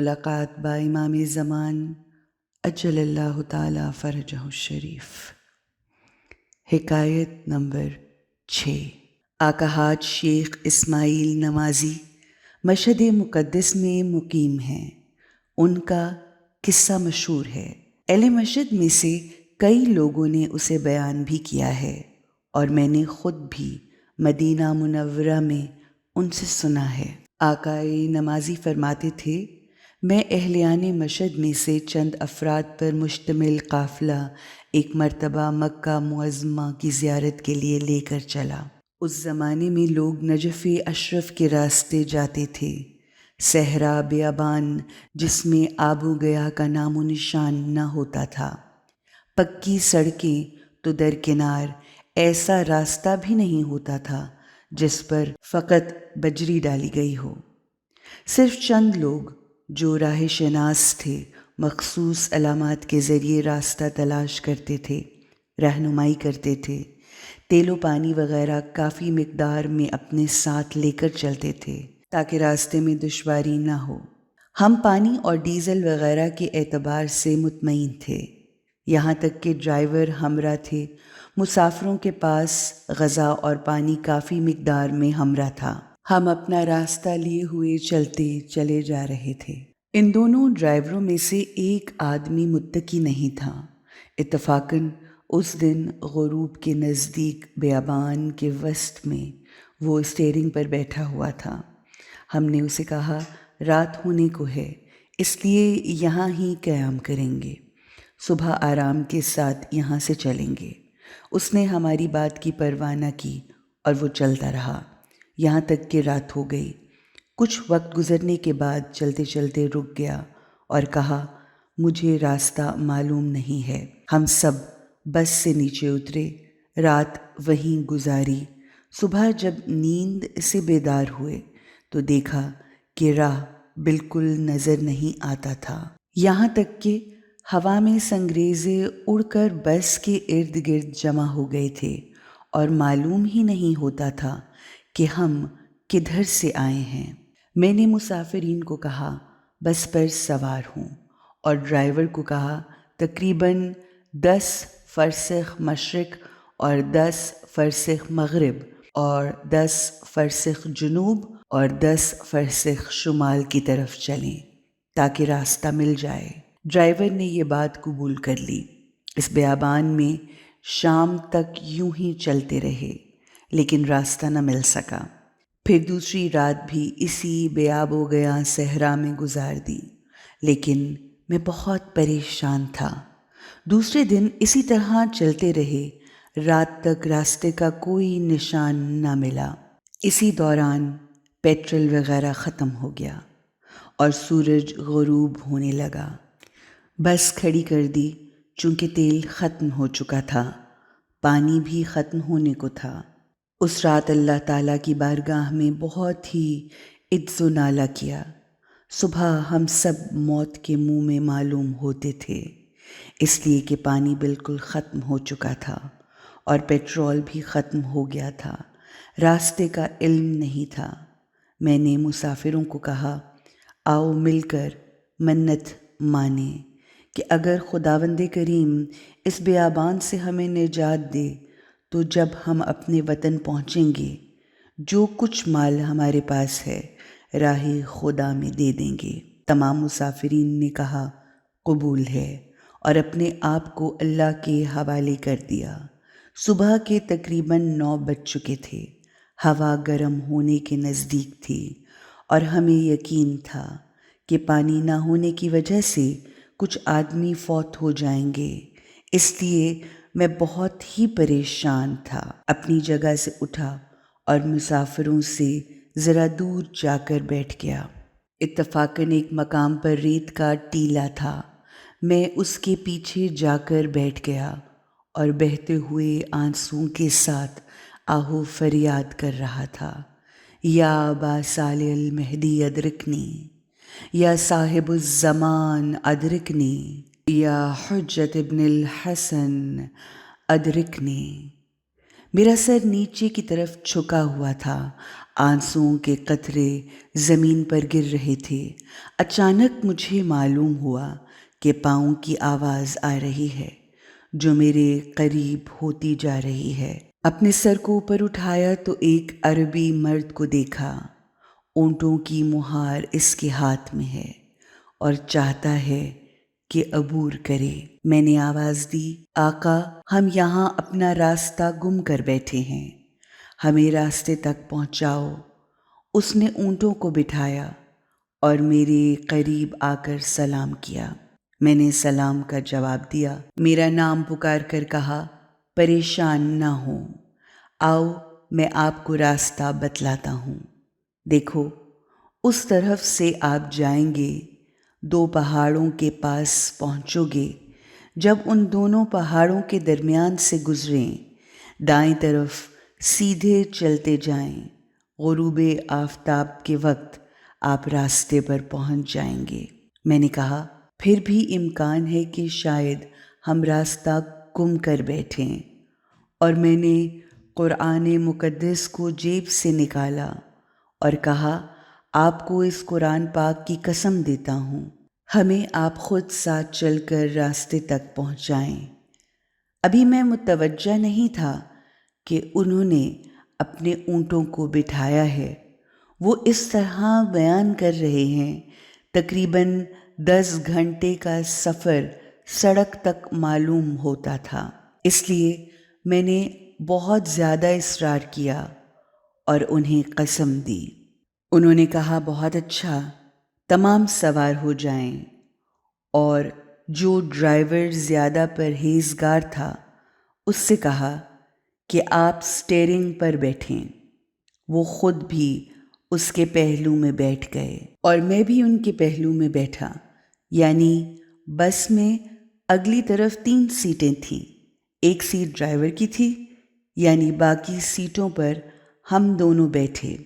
ملاقات با امام زمان اجل اللہ تعالی فرجہ الشریف۔ حکایت نمبر 6۔ آقا حاج شیخ اسماعیل نمازی مشہد مقدس میں مقیم ہیں۔ ان کا قصہ مشہور ہے۔ اہل مشہد میں سے کئی لوگوں نے اسے بیان بھی کیا ہے، اور میں نے خود بھی مدینہ منورہ میں ان سے سنا ہے۔ آقا نمازی فرماتے تھے، میں اہلیان مشہد میں سے چند افراد پر مشتمل قافلہ ایک مرتبہ مکہ معظمہ کی زیارت کے لیے لے کر چلا۔ اس زمانے میں لوگ نجف اشرف کے راستے جاتے تھے، صحرا بیابان جس میں آب و گیا کا نام و نشان نہ ہوتا تھا، پکی سڑکیں تو درکنار ایسا راستہ بھی نہیں ہوتا تھا جس پر فقط بجری ڈالی گئی ہو۔ صرف چند لوگ جو راہ شناس تھے مخصوص علامات کے ذریعے راستہ تلاش کرتے تھے، رہنمائی کرتے تھے، تیل و پانی وغیرہ کافی مقدار میں اپنے ساتھ لے کر چلتے تھے تاکہ راستے میں دشواری نہ ہو۔ ہم پانی اور ڈیزل وغیرہ کے اعتبار سے مطمئن تھے، یہاں تک کہ ڈرائیور ہمراہ تھے۔ مسافروں کے پاس غذا اور پانی کافی مقدار میں ہمراہ تھا۔ ہم اپنا راستہ لیے ہوئے چلے جا رہے تھے۔ ان دونوں ڈرائیوروں میں سے ایک آدمی متقی نہیں تھا۔ اتفاقاً اس دن غروب کے نزدیک بیابان کے وسط میں وہ اسٹیئرنگ پر بیٹھا ہوا تھا۔ ہم نے اسے کہا، رات ہونے کو ہے، اس لیے یہاں ہی قیام کریں گے، صبح آرام کے ساتھ یہاں سے چلیں گے۔ اس نے ہماری بات کی پرواہ نہ کی اور وہ چلتا رہا یہاں تک کہ رات ہو گئی۔ کچھ وقت گزرنے کے بعد چلتے چلتے رک گیا اور کہا، مجھے راستہ معلوم نہیں ہے۔ ہم سب بس سے نیچے اترے، رات وہیں گزاری۔ صبح جب نیند سے بیدار ہوئے تو دیکھا کہ راہ بالکل نظر نہیں آتا تھا، یہاں تک کہ ہوا میں سنگریزے اڑ کر بس کے ارد گرد جمع ہو گئے تھے اور معلوم ہی نہیں ہوتا تھا کہ ہم کدھر سے آئے ہیں۔ میں نے مسافرین کو کہا، بس پر سوار ہوں، اور ڈرائیور کو کہا، تقریباً 10 فرسخ مشرق اور 10 فرسخ مغرب اور 10 فرسخ جنوب اور 10 فرسخ شمال کی طرف چلیں تاکہ راستہ مل جائے۔ ڈرائیور نے یہ بات قبول کر لی۔ اس بیابان میں شام تک یوں ہی چلتے رہے، لیکن راستہ نہ مل سکا۔ پھر دوسری رات بھی اسی بے آب و گیا صحرا میں گزار دی، لیکن میں بہت پریشان تھا۔ دوسرے دن اسی طرح چلتے رہے، رات تک راستے کا کوئی نشان نہ ملا۔ اسی دوران پیٹرول وغیرہ ختم ہو گیا اور سورج غروب ہونے لگا۔ بس کھڑی کر دی، چونکہ تیل ختم ہو چکا تھا، پانی بھی ختم ہونے کو تھا۔ اس رات اللہ تعالیٰ کی بارگاہ میں بہت ہی عجز و نالہ کیا۔ صبح ہم سب موت کے منہ میں معلوم ہوتے تھے، اس لیے کہ پانی بالکل ختم ہو چکا تھا اور پیٹرول بھی ختم ہو گیا تھا، راستے کا علم نہیں تھا۔ میں نے مسافروں کو کہا، آؤ مل کر منت مانیں کہ اگر خداوند کریم اس بیابان سے ہمیں نجات دے تو جب ہم اپنے وطن پہنچیں گے، جو کچھ مال ہمارے پاس ہے راہ خدا میں دے دیں گے۔ تمام مسافرین نے کہا، قبول ہے، اور اپنے آپ کو اللہ کے حوالے کر دیا۔ صبح کے تقریباً 9 بج چکے تھے، ہوا گرم ہونے کے نزدیک تھی، اور ہمیں یقین تھا کہ پانی نہ ہونے کی وجہ سے کچھ آدمی فوت ہو جائیں گے، اس لیے میں بہت ہی پریشان تھا۔ اپنی جگہ سے اٹھا اور مسافروں سے ذرا دور جا کر بیٹھ گیا۔ اتفاقاً ایک مقام پر ریت کا ٹیلہ تھا، میں اس کے پیچھے جا کر بیٹھ گیا اور بہتے ہوئے آنسوؤں کے ساتھ آہو فریاد کر رہا تھا، یا ابا صالح المہدی ادرکنی، یا صاحب الزمان ادرکنی، یا حجت ابن الحسن ادرکنی۔ میرا سر نیچے کی طرف جھکا ہوا تھا، آنسوؤں کے قطرے زمین پر گر رہے تھے۔ اچانک مجھے معلوم ہوا کہ پاؤں کی آواز آ رہی ہے جو میرے قریب ہوتی جا رہی ہے۔ اپنے سر کو اوپر اٹھایا تو ایک عربی مرد کو دیکھا۔ اونٹوں کی مہار اس کے ہاتھ میں ہے اور چاہتا ہے کہ عبور کرے۔ میں نے آواز دی، آقا، ہم یہاں اپنا راستہ گم کر بیٹھے ہیں، ہمیں راستے تک پہنچاؤ۔ اس نے اونٹوں کو بٹھایا اور میرے قریب آ کر سلام کیا۔ میں نے سلام کا جواب دیا، میرا نام پکار کر کہا، پریشان نہ ہو، آؤ میں آپ کو راستہ بتلاتا ہوں۔ دیکھو، اس طرف سے آپ جائیں گے، 2 پہاڑوں کے پاس پہنچو گے۔ جب ان دونوں پہاڑوں کے درمیان سے گزریں، دائیں طرف سیدھے چلتے جائیں، غروب آفتاب کے وقت آپ راستے پر پہنچ جائیں گے۔ میں نے کہا، پھر بھی امکان ہے کہ شاید ہم راستہ گم کر بیٹھیں، اور میں نے قرآن مقدس کو جیب سے نکالا اور کہا، آپ کو اس قرآن پاک کی قسم دیتا ہوں، ہمیں آپ خود ساتھ چل کر راستے تک پہنچائیں۔ ابھی میں متوجہ نہیں تھا کہ انہوں نے اپنے اونٹوں کو بٹھایا ہے۔ وہ اس طرح بیان کر رہے ہیں، تقریباً 10 گھنٹے کا سفر سڑک تک معلوم ہوتا تھا۔ اس لیے میں نے بہت زیادہ اصرار کیا اور انہیں قسم دی۔ انہوں نے کہا، بہت اچھا، تمام سوار ہو جائیں، اور جو ڈرائیور زیادہ پرہیزگار تھا اس سے کہا کہ آپ سٹیئرنگ پر بیٹھیں۔ وہ خود بھی اس کے پہلو میں بیٹھ گئے اور میں بھی ان کے پہلو میں بیٹھا، یعنی بس میں اگلی طرف 3 سیٹیں تھیں، 1 سیٹ ڈرائیور کی تھی، یعنی باقی سیٹوں پر ہم دونوں بیٹھے۔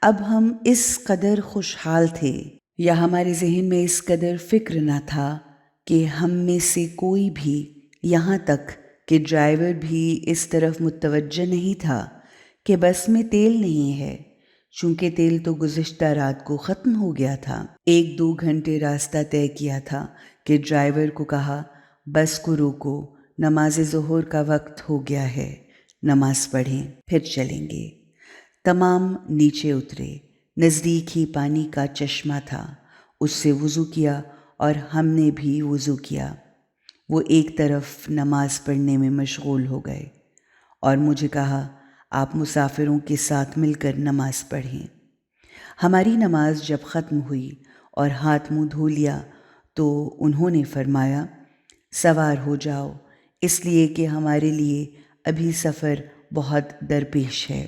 اب ہم اس قدر خوشحال تھے، یا ہمارے ذہن میں اس قدر فکر نہ تھا کہ ہم میں سے کوئی بھی، یہاں تک کہ ڈرائیور بھی اس طرف متوجہ نہیں تھا کہ بس میں تیل نہیں ہے، چونکہ تیل تو گزشتہ رات کو ختم ہو گیا تھا۔ 1-2 گھنٹے راستہ طے کیا تھا کہ ڈرائیور کو کہا، بس کو روکو، نماز ظہر کا وقت ہو گیا ہے، نماز پڑھیں پھر چلیں گے۔ تمام نیچے اترے۔ نزدیک ہی پانی کا چشمہ تھا، اس سے وضو کیا اور ہم نے بھی وضو کیا۔ وہ ایک طرف نماز پڑھنے میں مشغول ہو گئے اور مجھے کہا، آپ مسافروں کے ساتھ مل کر نماز پڑھیں۔ ہماری نماز جب ختم ہوئی اور ہاتھ منہ دھو لیا تو انہوں نے فرمایا، سوار ہو جاؤ، اس لیے کہ ہمارے لیے ابھی سفر بہت درپیش ہے۔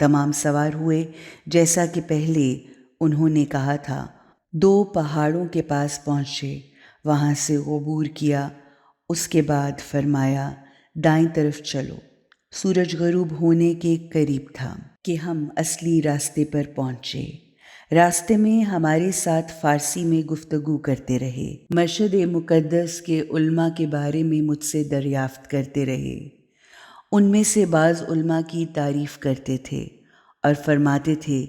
تمام سوار ہوئے، جیسا کہ پہلے انہوں نے کہا تھا۔ 2 پہاڑوں کے پاس پہنچے، وہاں سے عبور کیا۔ اس کے بعد فرمایا، دائیں طرف چلو۔ سورج غروب ہونے کے قریب تھا کہ ہم اصلی راستے پر پہنچے۔ راستے میں ہمارے ساتھ فارسی میں گفتگو کرتے رہے، مشہد مقدس کے علماء کے بارے میں مجھ سے دریافت کرتے رہے۔ ان میں سے بعض علماء کی تعریف کرتے تھے اور فرماتے تھے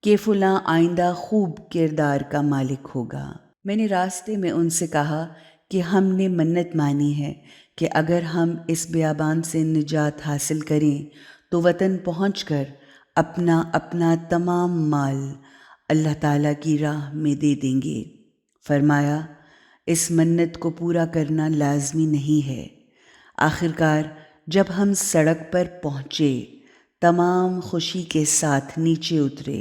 کہ فلاں آئندہ خوب کردار کا مالک ہوگا۔ میں نے راستے میں ان سے کہا کہ ہم نے منت مانی ہے کہ اگر ہم اس بیابان سے نجات حاصل کریں تو وطن پہنچ کر اپنا تمام مال اللہ تعالیٰ کی راہ میں دے دیں گے۔ فرمایا، اس منت کو پورا کرنا لازمی نہیں ہے۔ آخرکار جب ہم سڑک پر پہنچے، تمام خوشی کے ساتھ نیچے اترے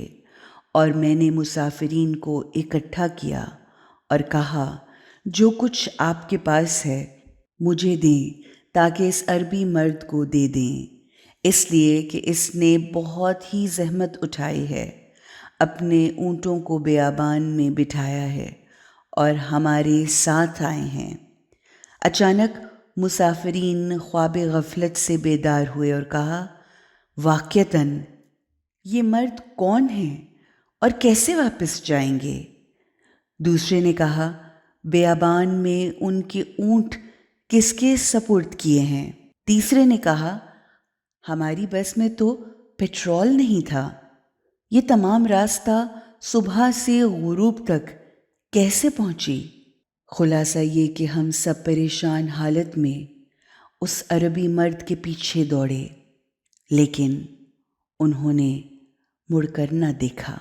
اور میں نے مسافرین کو اکٹھا کیا اور کہا، جو کچھ آپ کے پاس ہے مجھے دیں تاکہ اس عربی مرد کو دے دیں، اس لیے کہ اس نے بہت ہی زحمت اٹھائی ہے، اپنے اونٹوں کو بیابان میں بٹھایا ہے اور ہمارے ساتھ آئے ہیں۔ اچانک مسافرین خواب غفلت سے بیدار ہوئے اور کہا، واقعتاً یہ مرد کون ہیں اور کیسے واپس جائیں گے؟ دوسرے نے کہا، بیابان میں ان کے اونٹ کس کے سپرد کیے ہیں؟ تیسرے نے کہا، ہماری بس میں تو پیٹرول نہیں تھا، یہ تمام راستہ صبح سے غروب تک کیسے پہنچی؟ خلاصہ یہ کہ ہم سب پریشان حالت میں اس عربی مرد کے پیچھے دوڑے، لیکن انہوں نے مڑ کر نہ دیکھا،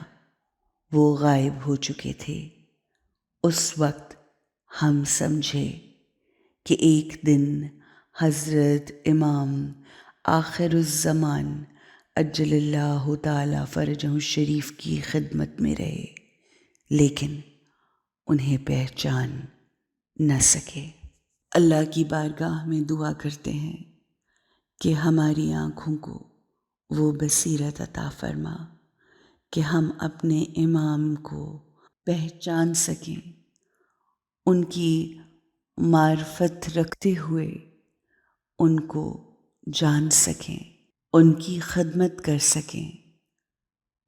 وہ غائب ہو چکے تھے۔ اس وقت ہم سمجھے کہ ایک دن حضرت امام آخر الزمان عجل اللہ تعالی فرجہ الشریف کی خدمت میں رہے، لیکن انہیں پہچان نہ سکے۔ اللہ کی بارگاہ میں دعا کرتے ہیں کہ ہماری آنکھوں کو وہ بصیرت عطا فرما کہ ہم اپنے امام کو پہچان سکیں، ان کی معرفت رکھتے ہوئے ان کو جان سکیں، ان کی خدمت کر سکیں،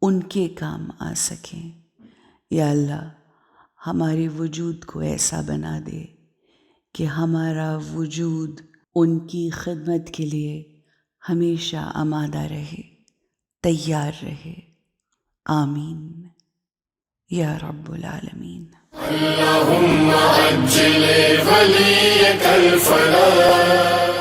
ان کے کام آ سکیں۔ یا اللہ ہمارے وجود کو ایسا بنا دے کہ ہمارا وجود ان کی خدمت کے لیے ہمیشہ آمادہ رہے، تیار رہے۔ آمین یا رب العالمین۔ اللهم عجل وليك الفلاح